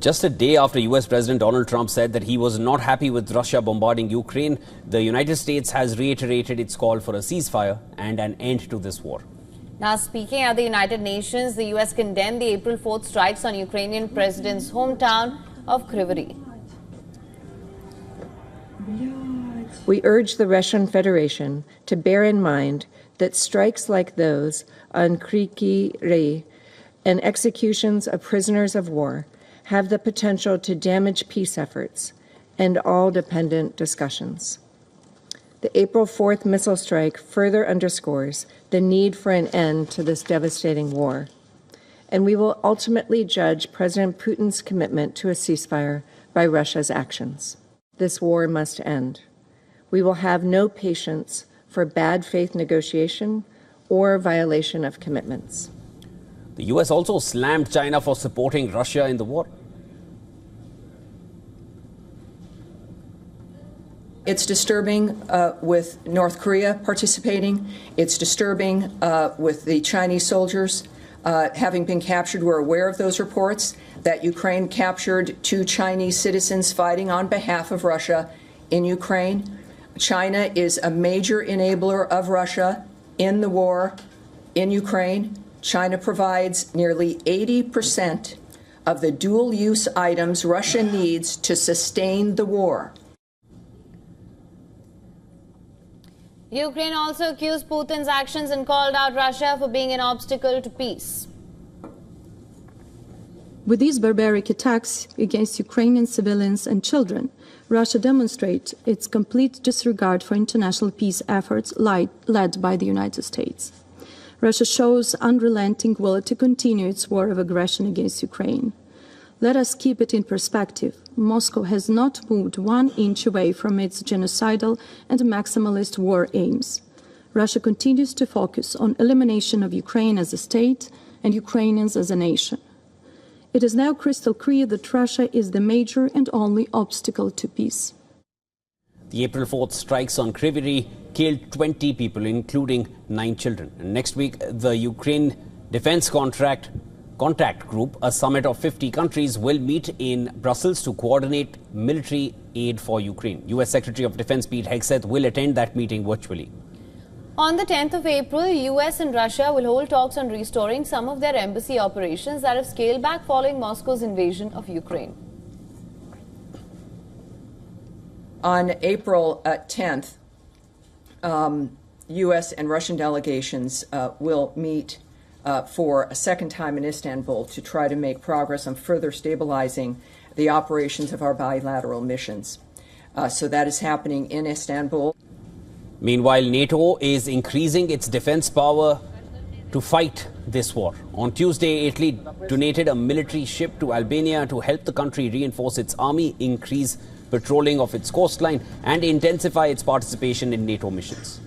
Just a day after US President Donald Trump said that he was not happy with Russia bombarding Ukraine, the United States has reiterated its call for a ceasefire and an end to this war. Now, speaking at the United Nations, the US condemned the April 4th strikes on Ukrainian president's hometown of Kryvyi Rih. We urge the Russian Federation to bear in mind that strikes like those on Kryvyi Rih and executions of prisoners of war have the potential to damage peace efforts and all dependent discussions. The April 4th missile strike further underscores the need for an end to this devastating war, and we will ultimately judge President Putin's commitment to a ceasefire by Russia's actions. This war must end. We will have no patience for bad faith negotiation or violation of commitments. The US also slammed China for supporting Russia in the war. It's disturbing with North Korea participating. It's disturbing with the Chinese soldiers having been captured. We're aware of those reports that Ukraine captured 2 Chinese citizens fighting on behalf of Russia in Ukraine. China is a major enabler of Russia in the war in Ukraine. China provides nearly 80% of the dual-use items Russia needs to sustain the war. Ukraine also accused Putin's actions and called out Russia for being an obstacle to peace. With these barbaric attacks against Ukrainian civilians and children, Russia demonstrates its complete disregard for international peace efforts led by the United States. Russia shows unrelenting will to continue its war of aggression against Ukraine. Let us keep it in perspective. Moscow has not moved 1 inch away from its genocidal and maximalist war aims. Russia continues to focus on elimination of Ukraine as a state and Ukrainians as a nation. It is now crystal clear that Russia is the major and only obstacle to peace. The April 4th strikes on Kryvyi Rih killed 20 people, including 9 children. And next week, the Ukraine Defense Contact Group, a summit of 50 countries, will meet in Brussels to coordinate military aid for Ukraine. US Secretary of Defense Pete Hegseth will attend that meeting virtually. On the 10th of April, US and Russia will hold talks on restoring some of their embassy operations that have scaled back following Moscow's invasion of Ukraine. On April 10th, US and Russian delegations will meet for a second time in Istanbul to try to make progress on further stabilizing the operations of our bilateral missions. So that is happening in Istanbul. Meanwhile, NATO is increasing its defense power to fight this war. On Tuesday, Italy donated a military ship to Albania to help the country reinforce its army, increase patrolling of its coastline, and intensify its participation in NATO missions.